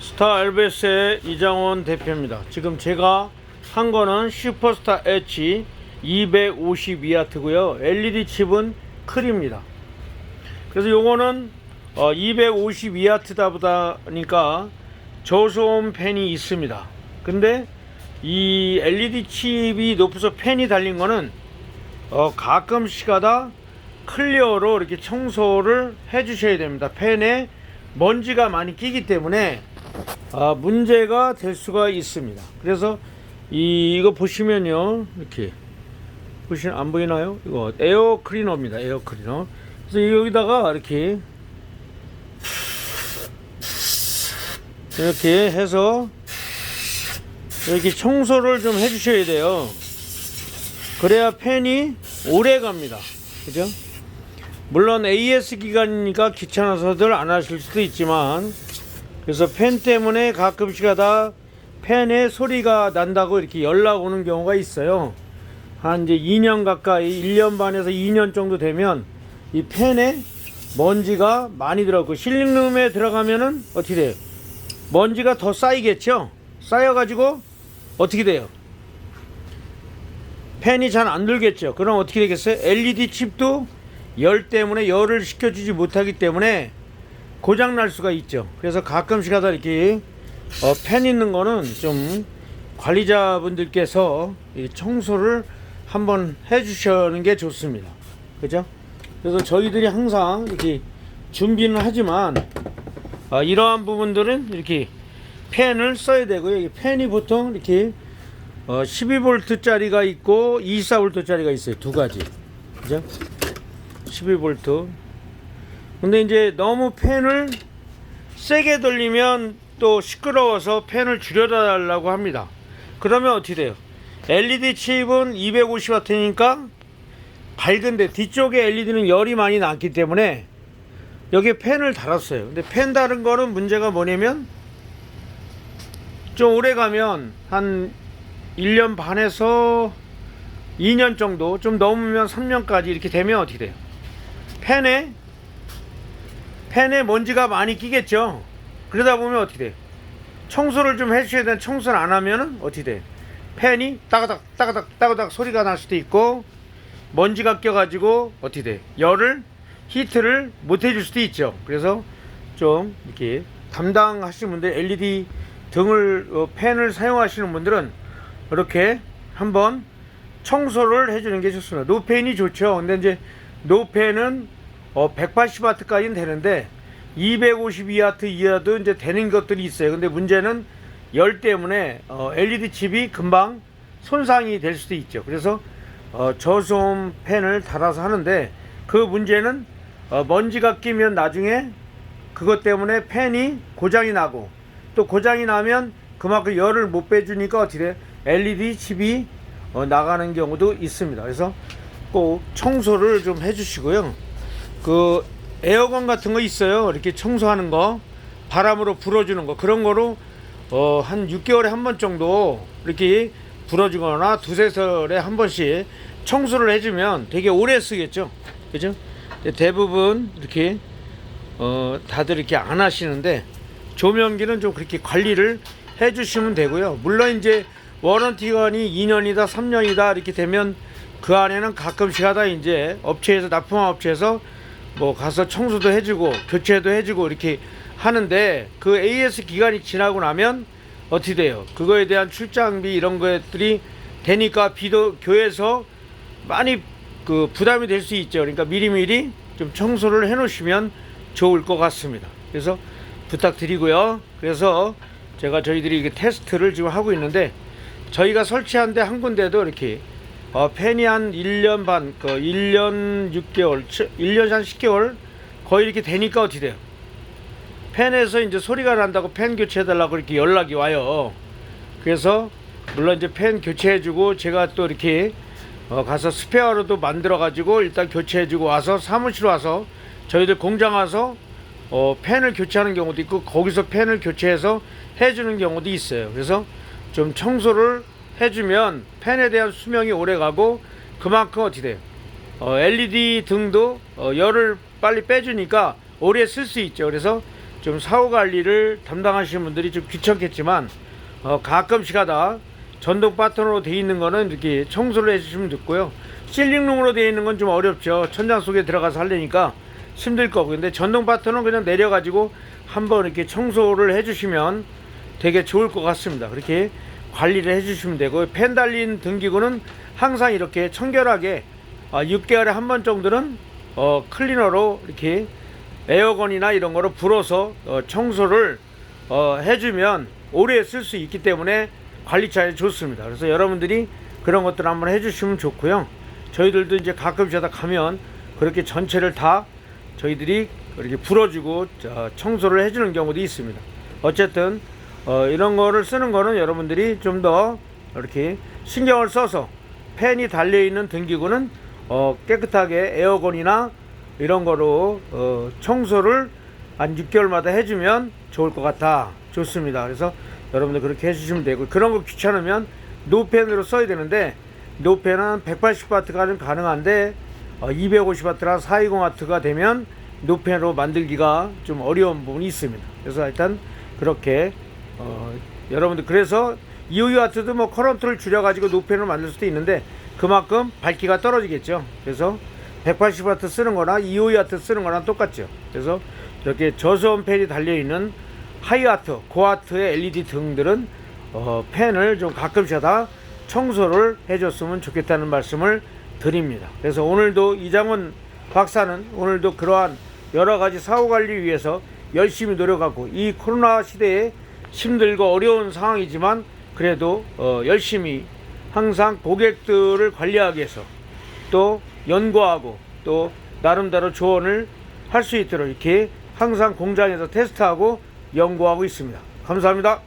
스타 LBS의 이장원 대표입니다. 지금 제가 한 거는 슈퍼스타 H 252W고요. LED 칩은 클입니다. 그래서 요거는 252W다 보다니까 저소음 팬이 있습니다. 근데 이 LED 칩이 높아서 팬이 달린 거는 가끔씩 하다 클리어로 이렇게 청소를 해 주셔야 됩니다. 팬에 먼지가 많이 끼기 때문에 문제가 될 수가 있습니다. 그래서 이거 보시면요, 이렇게 보시면 안 보이나요? 이거 에어 클리너입니다. 에어 클리너. 그래서 여기다가 이렇게 해서 이렇게 청소를 좀 해주셔야 돼요. 그래야 팬이 오래 갑니다. 그죠? 물론 AS 기간이니까 귀찮아서들 안 하실 수도 있지만, 그래서 팬 때문에 가끔씩 하다 팬에 소리가 난다고 이렇게 연락 오는 경우가 있어요. 한 이제 2년 가까이, 1년 반에서 2년 정도 되면 이 팬에 먼지가 많이 들어가고, 실링룸에 들어가면은 어떻게 돼요? 먼지가 더 쌓이겠죠? 쌓여가지고 어떻게 돼요? 팬이 잘 안 돌겠죠? 그럼 어떻게 되겠어요? LED 칩도 열 때문에 열을 식혀주지 못하기 때문에 고장 날 수가 있죠. 그래서 가끔씩 하다 이렇게 팬 있는 거는 좀 관리자분들께서 청소를 한번 해주시는 게 좋습니다. 그죠? 그래서 저희들이 항상 이렇게 준비는 하지만 이러한 부분들은 이렇게 팬을 써야 되고요. 이 팬이 보통 이렇게 12V 짜리가 있고 24V 짜리가 있어요. 두 가지. 그죠? 12V. 근데 이제 너무 팬을 세게 돌리면 또 시끄러워서 팬을 줄여달라고 합니다. 그러면 어떻게 돼요? LED 칩은 250W니까 밝은데 뒤쪽에 LED는 열이 많이 남기 때문에 여기에 팬을 달았어요. 근데 팬 다른 거는 문제가 뭐냐면 좀 오래 가면 한 1년 반에서 2년 정도, 좀 넘으면 3년까지 이렇게 되면 어떻게 돼요? 팬에 먼지가 많이 끼겠죠. 그러다 보면 어떻게 돼요? 청소를 좀 해주셔야 되는데 청소를 안 하면은 어떻게 돼요? 팬이 따가닥 소리가 날 수도 있고, 먼지가 껴가지고 어떻게 돼요? 히트를 못 해줄 수도 있죠. 그래서 좀 이렇게 담당하시는 분들, LED 등을 팬을 사용하시는 분들은 이렇게 한번 청소를 해주는 게 좋습니다. 노팬이 좋죠. 근데 이제 노팬은 180W까지는 되는데 252W 이하도 이제 되는 것들이 있어요. 근데 문제는 열 때문에 LED 칩이 금방 손상이 될 수도 있죠. 그래서 저소음 팬을 달아서 하는데, 그 문제는 먼지가 끼면 나중에 그것 때문에 팬이 고장이 나고, 또 고장이 나면 그만큼 열을 못 빼주니까 어떻게 돼? LED 칩이 나가는 경우도 있습니다. 그래서 꼭 청소를 좀 해주시고요. 그 에어건 같은 거 있어요. 이렇게 청소하는 거, 바람으로 불어주는 거, 그런 거로 한 6개월에 한 번 정도 이렇게 불어주거나 두세 달에 한 번씩 청소를 해주면 되게 오래 쓰겠죠. 그죠? 대부분 이렇게 다들 이렇게 안 하시는데, 조명기는 좀 그렇게 관리를 해주시면 되고요. 물론 이제 워런티 기간이 2년이다 3년이다 이렇게 되면 그 안에는 가끔씩 하다 이제 업체에서, 납품한 업체에서 뭐 가서 청소도 해주고 교체도 해주고 이렇게 하는데, 그 AS 기간이 지나고 나면 어떻게 돼요? 그거에 대한 출장비 이런 것들이 되니까 교회에서 많이 그 부담이 될 수 있죠. 그러니까 미리미리 좀 청소를 해 놓으시면 좋을 것 같습니다. 그래서 부탁드리고요. 그래서 제가 저희들이 이게 테스트를 지금 하고 있는데, 저희가 설치한 데 한 군데도 이렇게 팬이 한 1년 반, 1년 6개월, 1년 한 10개월 거의 이렇게 되니까 어떻게 돼요? 팬에서 이제 소리가 난다고 팬 교체해달라고 이렇게 연락이 와요. 그래서 물론 이제 팬 교체해주고, 제가 또 이렇게 가서 스페어로도 만들어가지고 일단 교체해주고 와서 사무실 와서 저희들 공장 와서 팬을 교체하는 경우도 있고, 거기서 팬을 교체해서 해주는 경우도 있어요. 그래서 좀 청소를 해주면 팬에 대한 수명이 오래 가고, 그만큼 어떻게 돼요? LED 등도 열을 빨리 빼주니까 오래 쓸 수 있죠. 그래서 좀 사후 관리를 담당하시는 분들이 좀 귀찮겠지만 가끔씩 하다 전동 파트너로 되어 있는 거는 이렇게 청소를 해주시면 좋고요. 실링룸으로 되어 있는 건 좀 어렵죠. 천장 속에 들어가서 하려니까 힘들 거고. 근데 전동 파트너는 그냥 내려가지고 한번 이렇게 청소를 해주시면 되게 좋을 것 같습니다. 그렇게 관리를 해주시면 되고, 팬 달린 등기구는 항상 이렇게 청결하게 6개월에 한 번 정도는 클리너로 이렇게 에어건이나 이런 거로 불어서 청소를 해주면 오래 쓸 수 있기 때문에 관리차에 좋습니다. 그래서 여러분들이 그런 것들 한번 해주시면 좋고요. 저희들도 이제 가끔씩 하다 가면 그렇게 전체를 다 저희들이 이렇게 불어주고 청소를 해주는 경우도 있습니다. 어쨌든 이런 거를 쓰는 거는 여러분들이 좀 더 이렇게 신경을 써서 팬이 달려있는 등기구는 깨끗하게 에어건이나 이런 거로 청소를 한 6개월마다 해주면 좋을 것 같아. 좋습니다. 그래서 여러분들 그렇게 해주시면 되고, 그런 거 귀찮으면 노팬으로 써야 되는데 노팬은 180W까지는 가능한데 250W나 420W가 되면 노팬으로 만들기가 좀 어려운 부분이 있습니다. 그래서 일단 그렇게 여러분들, 그래서 250W도 뭐 커런트를 줄여가지고 노팬으로 만들 수도 있는데 그만큼 밝기가 떨어지겠죠. 그래서 180W 쓰는 거나 250W 쓰는 거랑 똑같죠. 그래서 이렇게 저소음 팬이 달려있는 하이와트, 고와트의 LED 등들은 팬을 좀 가끔씩 하다 청소를 해줬으면 좋겠다는 말씀을 드립니다. 그래서 오늘도 이장훈 박사는 오늘도 그러한 여러가지 사후관리 위해서 열심히 노력하고, 이 코로나 시대에 힘들고 어려운 상황이지만 그래도 열심히 항상 고객들을 관리하기 위해서 또 연구하고 또 나름대로 조언을 할 수 있도록 이렇게 항상 공장에서 테스트하고 연구하고 있습니다. 감사합니다.